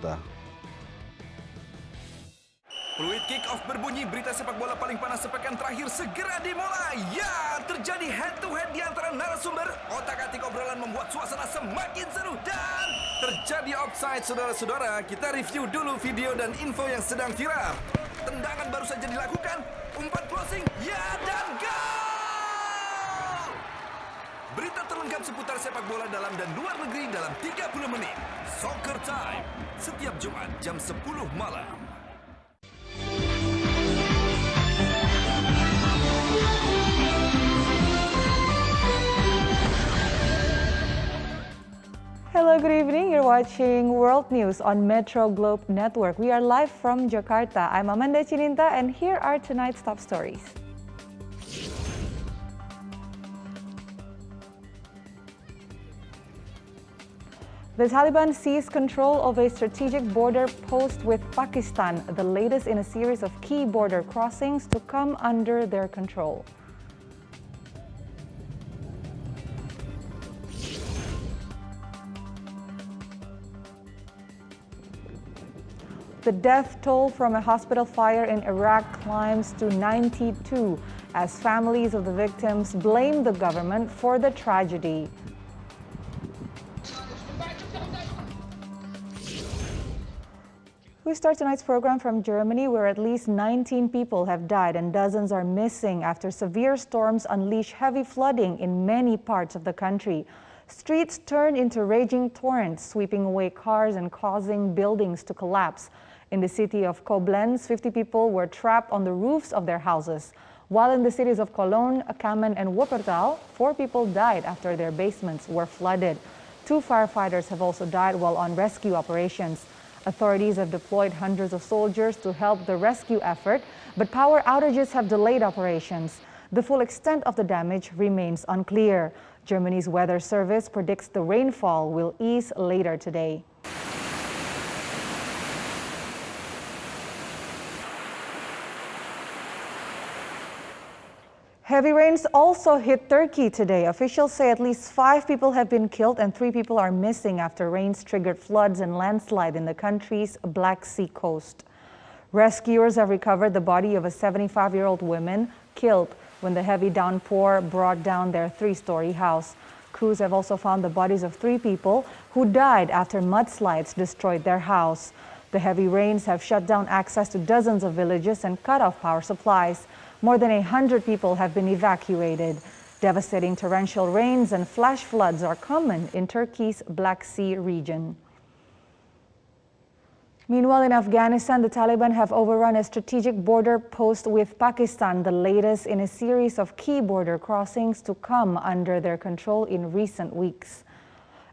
Jakarta. Peluit kick-off berbunyi, berita sepak bola paling panas sepekan terakhir segera dimulai. Ya, terjadi head-to-head di antara narasumber. Otak-atik obrolan membuat suasana semakin seru dan terjadi offside, saudara-saudara. Kita review dulu video dan info yang sedang viral. Tendangan baru saja dilakukan, umpan closing, ya dan gol! Berita terlengkap seputar sepak bola dalam dan luar negeri dalam 30 menit. Soccer Time, setiap Jumat jam 10 malam. Hello, good evening. You're watching World News on Metro Globe Network. We are live from Jakarta. I'm Amanda Chininta, and here are tonight's top stories. The Taliban seized control of a strategic border post with Pakistan, the latest in a series of key border crossings to come under their control. The death toll from a hospital fire in Iraq climbs to 92 as families of the victims blame the government for the tragedy. We start tonight's program from Germany, where at least 19 people have died and dozens are missing after severe storms unleash heavy flooding in many parts of the country. Streets turn into raging torrents, sweeping away cars and causing buildings to collapse. In the city of Koblenz, 50 people were trapped on the roofs of their houses, while in the cities of Cologne, Kamen, and Wuppertal, 4 people died after their basements were flooded. 2 firefighters have also died while on rescue operations. Authorities have deployed hundreds of soldiers to help the rescue effort, but power outages have delayed operations. The full extent of the damage remains unclear. Germany's weather service predicts the rainfall will ease later today. Heavy rains also hit Turkey today. Officials say at least 5 people have been killed and 3 people are missing after rains triggered floods and landslide in the country's Black Sea coast. Rescuers have recovered the body of a 75-year-old woman killed when the heavy downpour brought down their 3-story house. Crews have also found the bodies of 3 people who died after mudslides destroyed their house. The heavy rains have shut down access to dozens of villages and cut off power supplies. More than 100 people have been evacuated. Devastating torrential rains and flash floods are common in Turkey's Black Sea region. Meanwhile, in Afghanistan, the Taliban have overrun a strategic border post with Pakistan, the latest in a series of key border crossings to come under their control in recent weeks.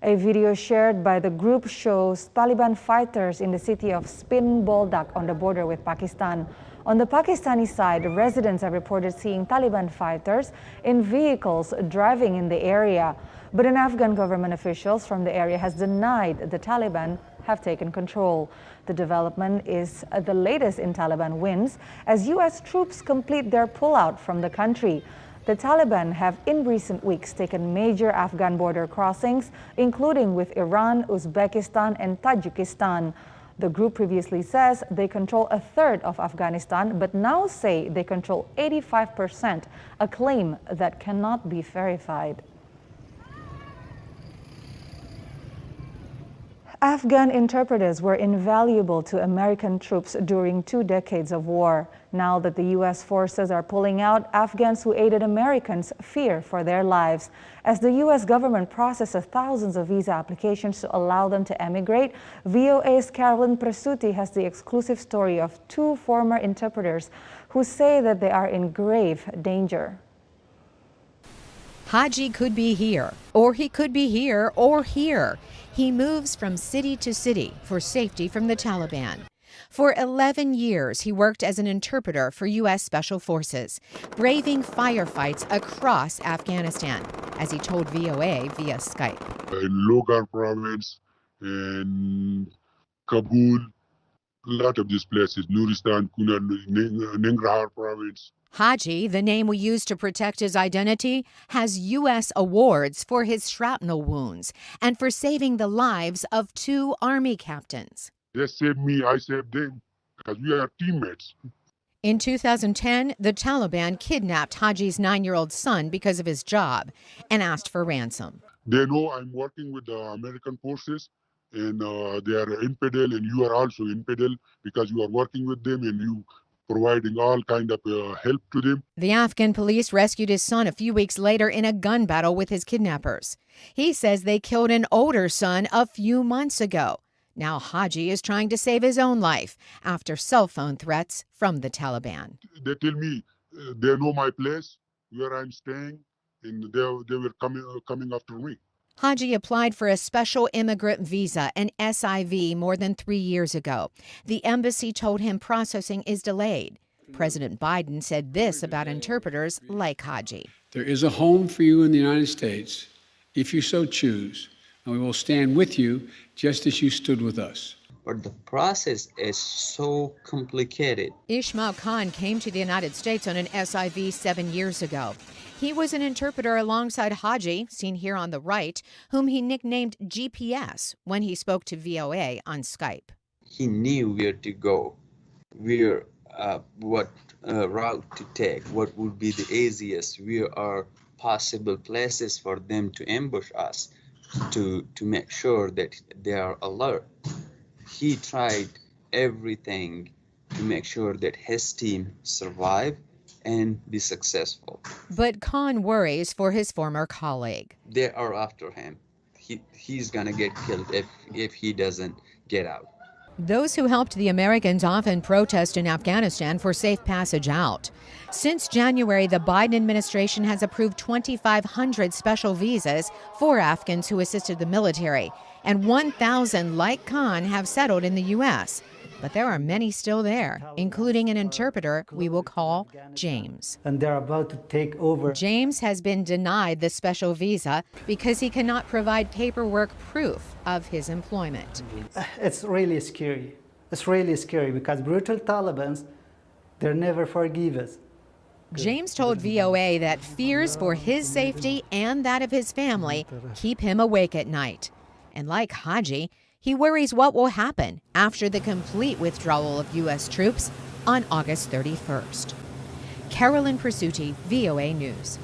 A video shared by the group shows Taliban fighters in the city of Spin Boldak on the border with Pakistan. On the Pakistani side, residents have reported seeing Taliban fighters in vehicles driving in the area. But an Afghan government officials from the area has denied the Taliban have taken control. The development is the latest in Taliban wins as U.S. troops complete their pullout from the country. The Taliban have in recent weeks taken major Afghan border crossings, including with Iran, Uzbekistan, and Tajikistan. The group previously says they control a third of Afghanistan, but now say they control 85%, a claim that cannot be verified. Afghan interpreters were invaluable to American troops during 2 decades of war. Now that the U.S. forces are pulling out, Afghans who aided Americans fear for their lives. As the U.S. government processes thousands of visa applications to allow them to emigrate, VOA's Carolyn Presutti has the exclusive story of 2 former interpreters who say that they are in grave danger. Haji could be here, or he could be here, or here. He moves from city to city for safety from the Taliban. For 11 years, he worked as an interpreter for U.S. Special Forces, braving firefights across Afghanistan, as he told VOA via Skype. In Logar province, in Kabul, a lot of these places, Nuristan, Kunar, Nangarhar province. Haji, the name we use to protect his identity, has U.S. awards for his shrapnel wounds and for saving the lives of 2 Army captains. They saved me, I saved them, because we are teammates. In 2010, the Taliban kidnapped Haji's 9-year-old son because of his job and asked for ransom. They know I'm working with the American forces, and they are infidel, and you are also infidel because you are working with them and you providing all kind of help to them. The Afghan police rescued his son a few weeks later in a gun battle with his kidnappers. He says they killed an older son a few months ago. Now Haji is trying to save his own life after cell phone threats from the Taliban. They tell me they know my place, where I'm staying, and they were coming after me. Haji applied for a special immigrant visa, an SIV, more than 3 years ago. The embassy told him processing is delayed. President Biden said this about interpreters like Haji. There is a home for you in the United States, if you so choose, and we will stand with you just as you stood with us. But the process is so complicated. Ismail Khan came to the United States on an SIV 7 years ago. He was an interpreter alongside Haji, seen here on the right, whom he nicknamed GPS when he spoke to VOA on Skype. He knew where to go, what route to take, what would be the easiest, where are possible places for them to ambush us, to make sure that they are alert. He tried everything to make sure that his team survive and be successful. But Khan worries for his former colleague. They are after him. He's gonna get killed if he doesn't get out. Those who helped the Americans often protest in Afghanistan for safe passage out. Since January, the Biden administration has approved 2,500 special visas for Afghans who assisted the military, and 1,000 like Khan have settled in the U.S. But there are many still there, including an interpreter we will call James. And they're about to take over. James has been denied the special visa because he cannot provide paperwork proof of his employment. It's really scary. It's really scary because brutal Taliban, they never forgive us. James told VOA that fears for his safety and that of his family keep him awake at night. And like Haji, he worries what will happen after the complete withdrawal of U.S. troops on August 31st. Carolyn Presutti, VOA News.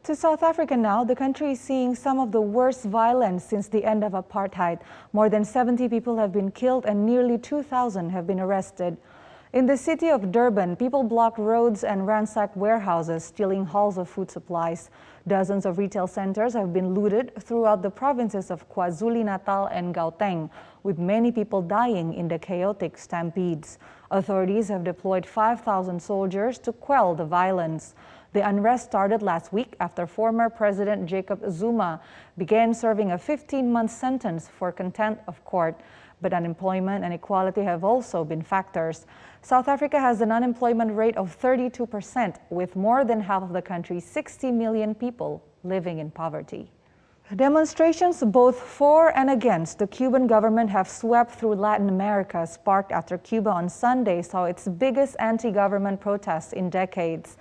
To South Africa now, the country is seeing some of the worst violence since the end of apartheid. More than 70 people have been killed and nearly 2,000 have been arrested. In the city of Durban, people blocked roads and ransacked warehouses, stealing hauls of food supplies. Dozens of retail centers have been looted throughout the provinces of KwaZulu-Natal and Gauteng, with many people dying in the chaotic stampedes. Authorities have deployed 5,000 soldiers to quell the violence. The unrest started last week after former President Jacob Zuma began serving a 15-month sentence for contempt of court. But unemployment and equality have also been factors. South Africa has an unemployment rate of 32%, with more than half of the country's 60 million people living in poverty. Demonstrations both for and against the Cuban government have swept through Latin America, sparked after Cuba on Sunday saw its biggest anti-government protests in decades.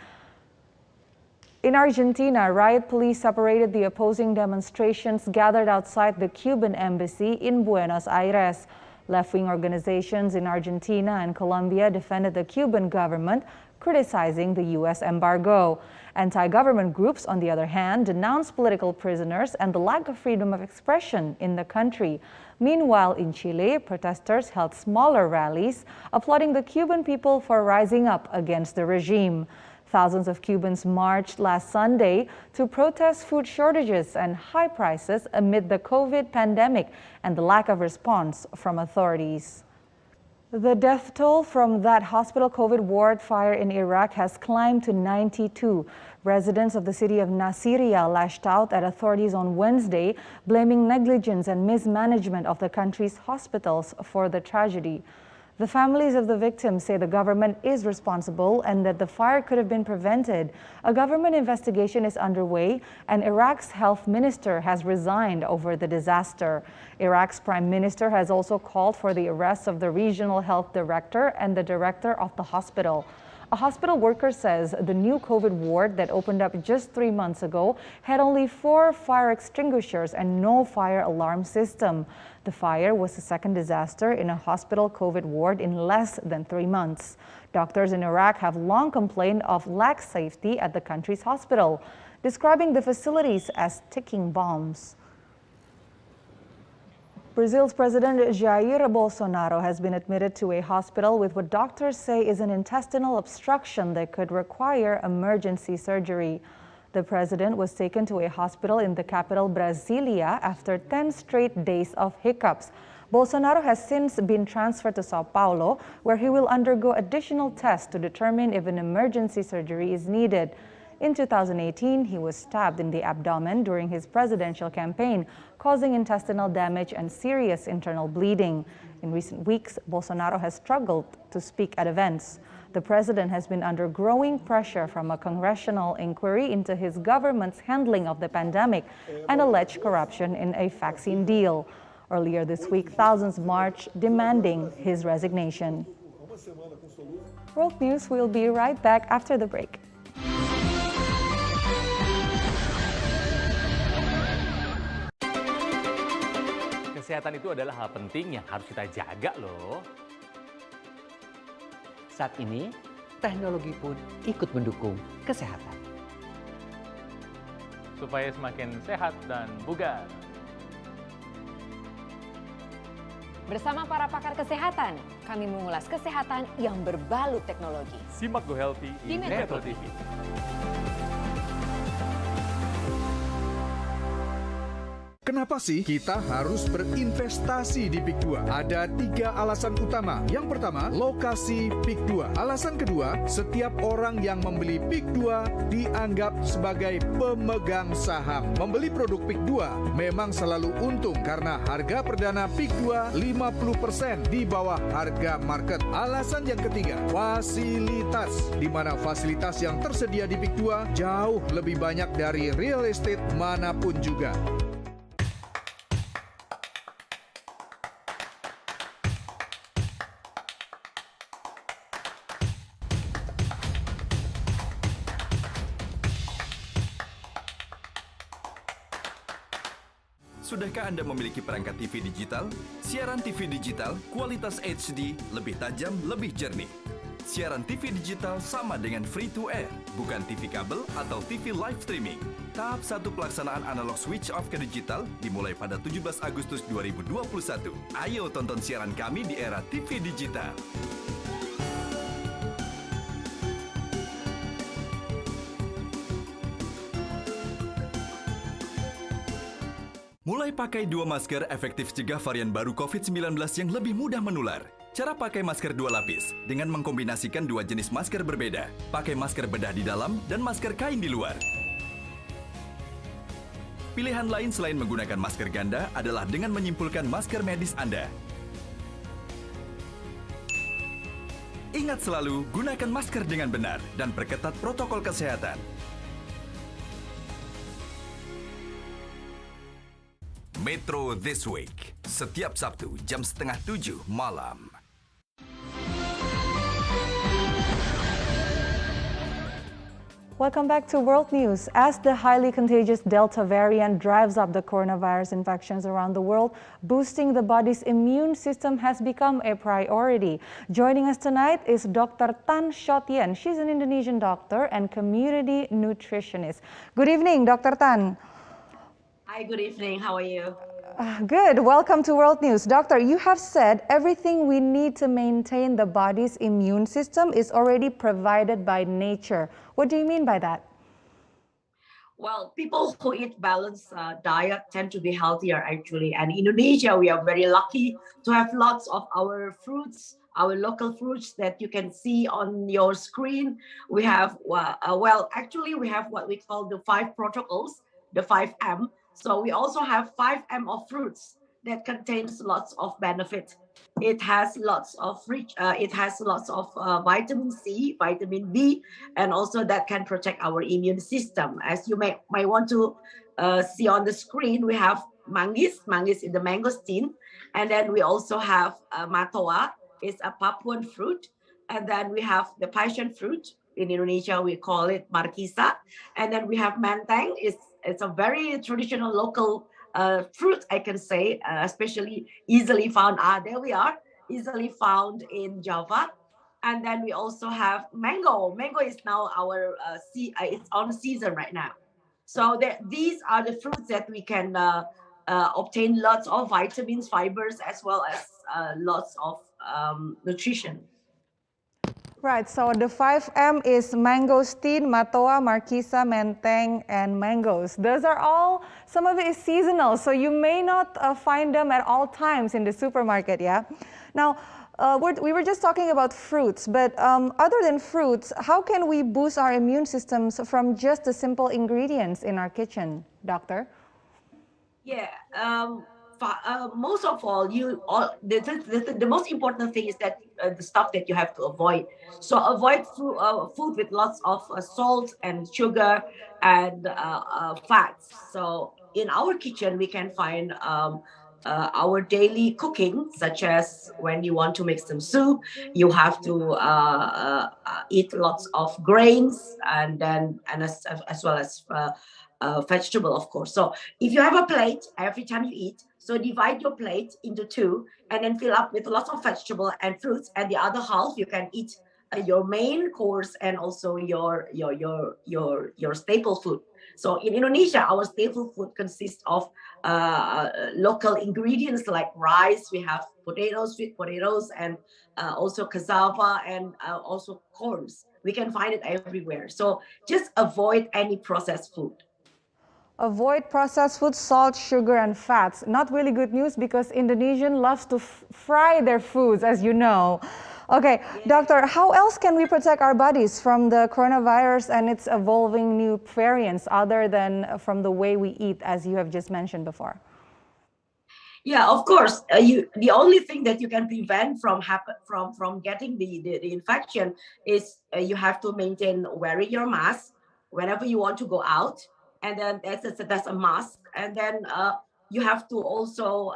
In Argentina, riot police separated the opposing demonstrations gathered outside the Cuban embassy in Buenos Aires. Left-wing organizations in Argentina and Colombia defended the Cuban government, criticizing the U.S. embargo. Anti-government groups, on the other hand, denounced political prisoners and the lack of freedom of expression in the country. Meanwhile, in Chile, protesters held smaller rallies, applauding the Cuban people for rising up against the regime. Thousands of Cubans marched last Sunday to protest food shortages and high prices amid the COVID pandemic and the lack of response from authorities. The death toll from that hospital COVID ward fire in Iraq has climbed to 92. Residents of the city of Nasiriyah lashed out at authorities on Wednesday, blaming negligence and mismanagement of the country's hospitals for the tragedy. The families of the victims say the government is responsible and that the fire could have been prevented. A government investigation is underway, and Iraq's health minister has resigned over the disaster. Iraq's prime minister has also called for the arrest of the regional health director and the director of the hospital. A hospital worker says the new COVID ward that opened up just 3 months ago had only 4 fire extinguishers and no fire alarm system. The fire was the second disaster in a hospital COVID ward in less than 3 months. Doctors in Iraq have long complained of lax safety at the country's hospital, describing the facilities as ticking bombs. Brazil's President Jair Bolsonaro has been admitted to a hospital with what doctors say is an intestinal obstruction that could require emergency surgery. The president was taken to a hospital in the capital Brasilia after 10 straight days of hiccups. Bolsonaro has since been transferred to Sao Paulo, where he will undergo additional tests to determine if an emergency surgery is needed. In 2018, he was stabbed in the abdomen during his presidential campaign, causing intestinal damage and serious internal bleeding. In recent weeks, Bolsonaro has struggled to speak at events. The president has been under growing pressure from a congressional inquiry into his government's handling of the pandemic and alleged corruption in a vaccine deal. Earlier this week, thousands marched demanding his resignation. World News will be right back after the break. Kesehatan itu adalah hal penting yang harus kita jaga loh. Saat ini, teknologi pun ikut mendukung kesehatan. Supaya semakin sehat dan bugar. Bersama para pakar kesehatan, kami mengulas kesehatan yang berbalut teknologi. Simak Go Healthy Di Metro TV. Kenapa sih kita harus berinvestasi di PIK 2? Ada 3 alasan utama. Yang pertama, lokasi PIK 2. Alasan kedua, setiap orang yang membeli PIK 2 dianggap sebagai pemegang saham. Membeli produk PIK 2 memang selalu untung karena harga perdana PIK 2 50% di bawah harga market. Alasan yang ketiga, fasilitas. Di mana fasilitas yang tersedia di PIK 2 jauh lebih banyak dari real estate manapun juga. Sudahkah Anda memiliki perangkat TV digital? Siaran TV digital kualitas HD, lebih tajam, lebih jernih. Siaran TV digital sama dengan free to air, bukan TV kabel atau TV live streaming. Tahap 1 pelaksanaan analog switch off ke digital dimulai pada 17 Agustus 2021. Ayo tonton siaran kami di era TV digital. Mulai pakai 2 masker efektif cegah varian baru COVID-19 yang lebih mudah menular. Cara pakai masker 2 lapis dengan mengkombinasikan 2 jenis masker berbeda. Pakai masker bedah di dalam dan masker kain di luar. Pilihan lain selain menggunakan masker ganda adalah dengan menyimpulkan masker medis Anda. Ingat selalu, gunakan masker dengan benar dan perketat protokol kesehatan. Metro This Week, setiap Sabtu jam 6:30 malam. Welcome back to World News. As the highly contagious Delta variant drives up the coronavirus infections around the world, boosting the body's immune system has become a priority. Joining us tonight is Dr. Tan Shotien. She's an Indonesian doctor and community nutritionist. Good evening, Dr. Tan. Hi, good evening. How are you? Good. Welcome to World News. Doctor, you have said everything we need to maintain the body's immune system is already provided by nature. What do you mean by that? Well, people who eat balanced diet tend to be healthier, actually. And in Indonesia, we are very lucky to have lots of our fruits, our local fruits that you can see on your screen. We have, actually, we have what we call the 5 protocols, the 5M. So we also have 5M of fruits that contains lots of benefit. It has lots of vitamin C, vitamin B, and also that can protect our immune system. As you might want to see on the screen, we have manggis. Manggis is the mangosteen, and then we also have matoa, is a Papuan fruit. and then we have the passion fruit. In Indonesia, we call it markisa, and then we have menteng. It's a very traditional local fruit, I can say, especially easily found. There we are, easily found in Java. And then we also have mango. Mango is now our it's on season right now. So these are the fruits that we can obtain lots of vitamins, fibers, as well as lots of nutrition. Right, so the 5M is mangosteen, matoa, markisa, menteng, and mangoes. Those are all, some of it is seasonal, so you may not find them at all times in the supermarket, yeah? Now, we were just talking about fruits, but other than fruits, how can we boost our immune systems from just the simple ingredients in our kitchen, doctor? Yeah, most of all, the most important thing is that the stuff that you have to avoid. So avoid food with lots of salt and sugar and fats. So in our kitchen, we can find our daily cooking, such as when you want to make some soup, you have to eat lots of grains and as well as vegetable, of course. So if you have a plate every time you eat, so divide your plate into two and then fill up with lots of vegetable and fruits, and the other half you can eat your main course and also your staple food. So in Indonesia, our staple food consists of local ingredients like rice. We have potatoes, sweet potatoes, and also cassava, and also corns. We can find it everywhere. So just avoid any processed food. Avoid processed food, salt, sugar, and fats. Not really good news because Indonesian loves to fry their foods, as you know. Okay, Doctor, how else can we protect our bodies from the coronavirus and its evolving new variants other than from the way we eat, as you have just mentioned before? Yeah, of course. The only thing that you can prevent from getting the infection is you have to maintain wearing your mask whenever you want to go out, and then that's a must. And then you have to also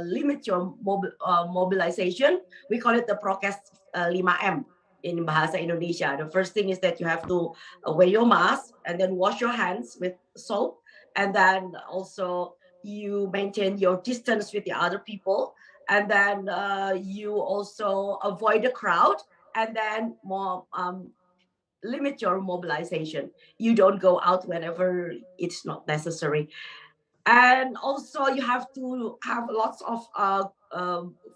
limit your mobilization. We call it the prokes 5M in Bahasa Indonesia. The first thing is that you have to wear your mask and then wash your hands with soap, and then also you maintain your distance with the other people, and then you also avoid the crowd, and then limit your mobilization. You don't go out whenever it's not necessary. And also you have to have lots of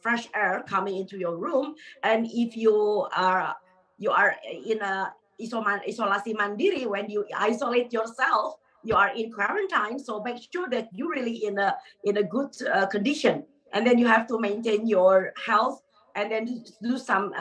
fresh air coming into your room. And if you are in a isolasi mandiri, when you isolate yourself, you are in quarantine. So make sure that you're really in a good condition. And then you have to maintain your health, and then do some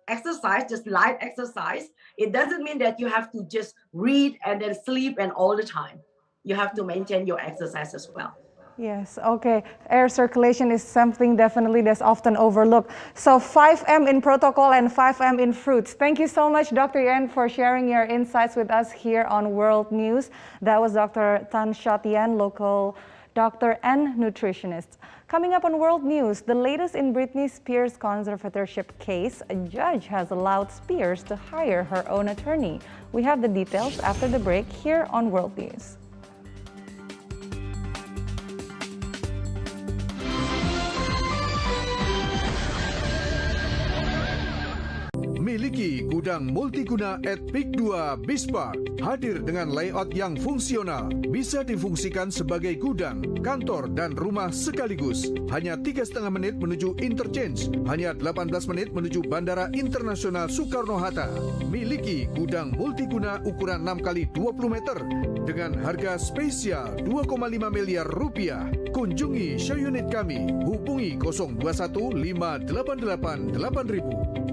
exercise, just light exercise. It doesn't mean that you have to just read and then sleep and all the time. You have to maintain your exercise as well. Yes, okay. Air circulation is something definitely that's often overlooked. So 5M in protocol and 5M in fruits. Thank you so much, Dr. Yen, for sharing your insights with us here on World News. That was Dr. Tan Shot Yen, local doctor and nutritionist. Coming up on World News, the latest in Britney Spears' conservatorship case, a judge has allowed Spears to hire her own attorney. We have the details after the break here on World News. Miliki gudang multiguna at Peak 2 Bispark. Hadir dengan layout yang fungsional. Bisa difungsikan sebagai gudang, kantor, dan rumah sekaligus. Hanya 3,5 menit menuju interchange. Hanya 18 menit menuju Bandara Internasional Soekarno-Hatta. Miliki gudang multiguna ukuran 6x20 meter dengan harga spesial 2,5 miliar rupiah. Kunjungi show unit kami. Hubungi 021 588 8000.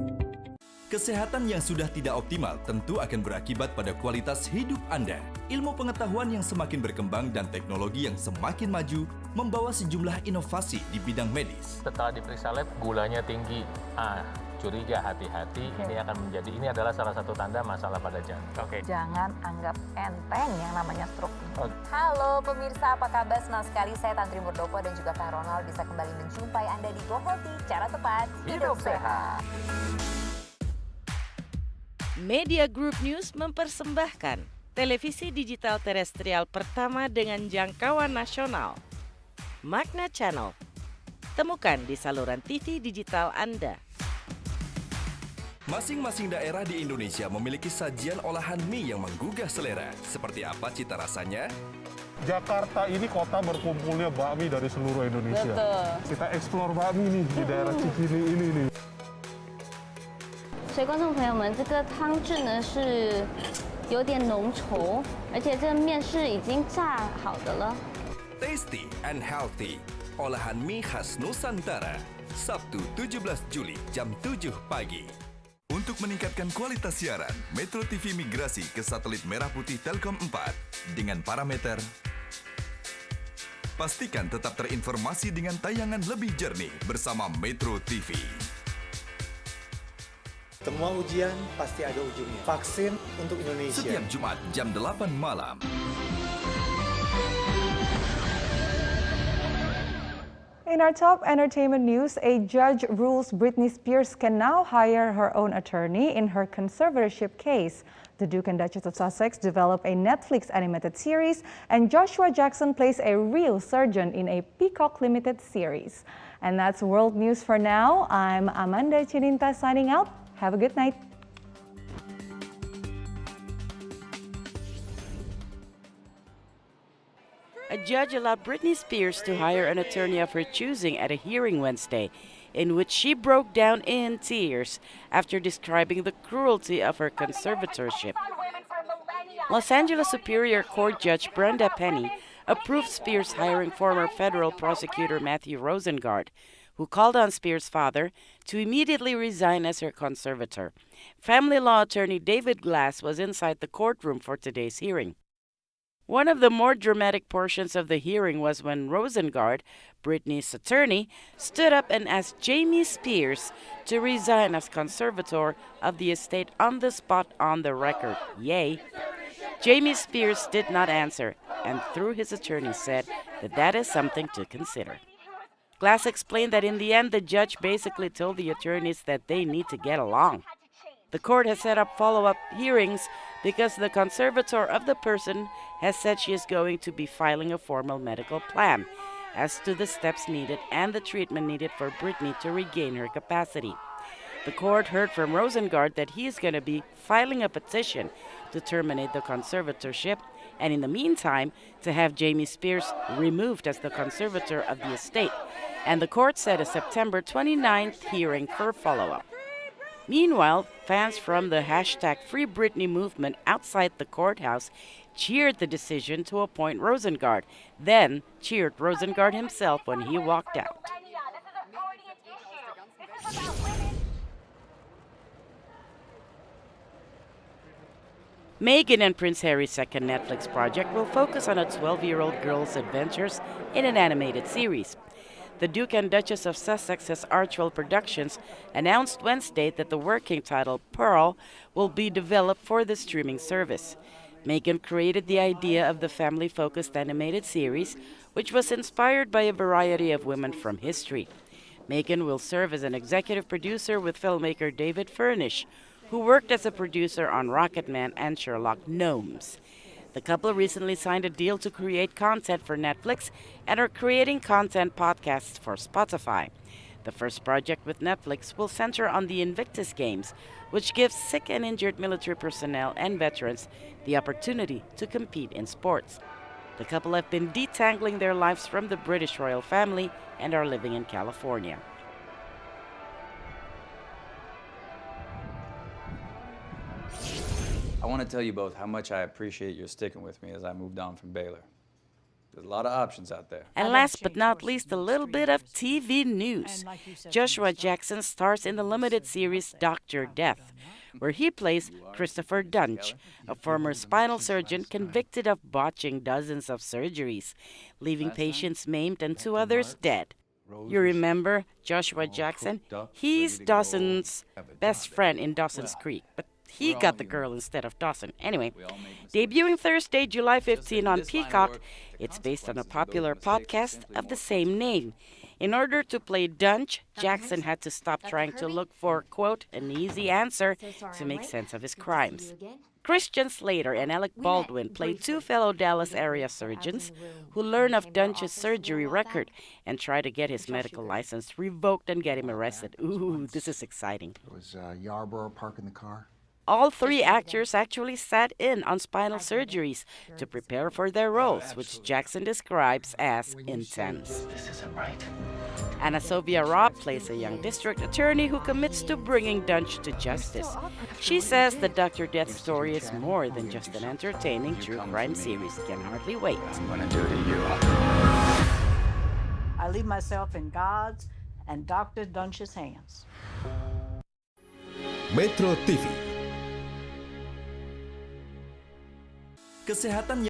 Kesehatan yang sudah tidak optimal tentu akan berakibat pada kualitas hidup Anda. Ilmu pengetahuan yang semakin berkembang dan teknologi yang semakin maju membawa sejumlah inovasi di bidang medis. Setelah diperiksa lab, gulanya tinggi. Curiga, hati-hati. Ini adalah salah satu tanda masalah pada jantung. Jangan anggap enteng yang namanya stroke. Halo pemirsa, apa kabar? Senang sekali saya Tantri Murdopo dan juga Kak Ronald bisa kembali menjumpai Anda di Go Healthy, cara tepat hidup sehat. Media Group News mempersembahkan televisi digital terestrial pertama dengan jangkauan nasional, Magna Channel. Temukan di saluran TV digital Anda. Masing-masing daerah di Indonesia memiliki sajian olahan mie yang menggugah selera. Seperti apa cita rasanya? Jakarta ini kota berkumpulnya bakmi dari seluruh Indonesia. Betul. Kita eksplor bakmi nih di daerah Cikini ini nih. 所以观众朋友们，这个汤汁呢是有点浓稠，而且这个面是已经炸好的了。 Tasty and healthy. Olahan mie khas Nusantara. Sabtu 17 Juli jam 7 pagi. Untuk meningkatkan kualitas siaran, Metro TV migrasi ke satelit Merah Putih Telkom 4 dengan parameter pastikan tetap terinformasi dengan tayangan lebih jernih bersama Metro TV. Semua ujian pasti ada ujungnya. Vaksin untuk Indonesia. Setiap Jumat jam 8 malam. In our top entertainment news, a judge rules Britney Spears can now hire her own attorney in her conservatorship case. The Duke and Duchess of Sussex develop a Netflix animated series, and Joshua Jackson plays a real surgeon in a Peacock limited series. And that's world news for now. I'm Amanda Chininta signing out. Have a good night. A judge allowed Britney Spears to hire an attorney of her choosing at a hearing Wednesday, in which she broke down in tears after describing the cruelty of her conservatorship. Los Angeles Superior Court Judge Brenda Penny approved Spears hiring former federal prosecutor Matthew Rosengart, who called on Spears' father to immediately resign as her conservator. Family law attorney David Glass was inside the courtroom for today's hearing. One of the more dramatic portions of the hearing was when Rosengart, Britney's attorney, stood up and asked Jamie Spears to resign as conservator of the estate on the spot on the record. Yay! Jamie Spears did not answer, and through his attorney said that is something to consider. Glass explained that in the end, the judge basically told the attorneys that they need to get along. The court has set up follow-up hearings because the conservator of the person has said she is going to be filing a formal medical plan as to the steps needed and the treatment needed for Britney to regain her capacity. The court heard from Rosengart that he is going to be filing a petition to terminate the conservatorship and in the meantime to have Jamie Spears removed as the conservator of the estate. And the court set a September 29th hearing for follow-up. Meanwhile, fans from the #FreeBritney movement outside the courthouse cheered the decision to appoint Rosengart, then cheered Rosengart himself when he walked out. Meghan and Prince Harry's second Netflix project will focus on a 12-year-old girl's adventures in an animated series. The Duke and Duchess of Sussex's Archwell Productions announced Wednesday that the working title, Pearl, will be developed for the streaming service. Meghan created the idea of the family-focused animated series, which was inspired by a variety of women from history. Meghan will serve as an executive producer with filmmaker David Furnish, who worked as a producer on Rocketman and Sherlock Gnomes. The couple recently signed a deal to create content for Netflix and are creating content podcasts for Spotify. The first project with Netflix will center on the Invictus Games, which gives sick and injured military personnel and veterans the opportunity to compete in sports. The couple have been detangling their lives from the British royal family and are living in California. I want to tell you both how much I appreciate your sticking with me as I moved on from Baylor. There's a lot of options out there. And last but not least, a little bit of TV news. Joshua Jackson stars in the limited series Dr. Death, where he plays Christopher Dunch, a former spinal surgeon convicted of botching dozens of surgeries, leaving patients maimed and 2 others dead. You remember Joshua Jackson? He's Dawson's best friend in Dawson's Creek, but he got the girl instead of Dawson. Anyway, debuting Thursday, July 15 on Peacock, it's based on a popular podcast of the same name. In order to play Dunch, Jackson had to stop trying to look for, quote, an easy answer to make sense of his crimes. Christian Slater and Alec Baldwin play two fellow Dallas area surgeons who learn of Dunch's surgery record and try to get his medical license revoked and get him arrested. Ooh, this is exciting. Was Yarborough parking the car? All three actors actually sat in on spinal surgeries to prepare for their roles, which Jackson describes as intense. This isn't right. Anna Sofia Robb plays a young district attorney who commits to bringing Dunch to justice. She says the Dr. Death story is more than just an entertaining true crime series. Can hardly wait. I'm gonna do to you. I leave myself in God's and Dr. Dunch's hands. Metro TV. Kesehatan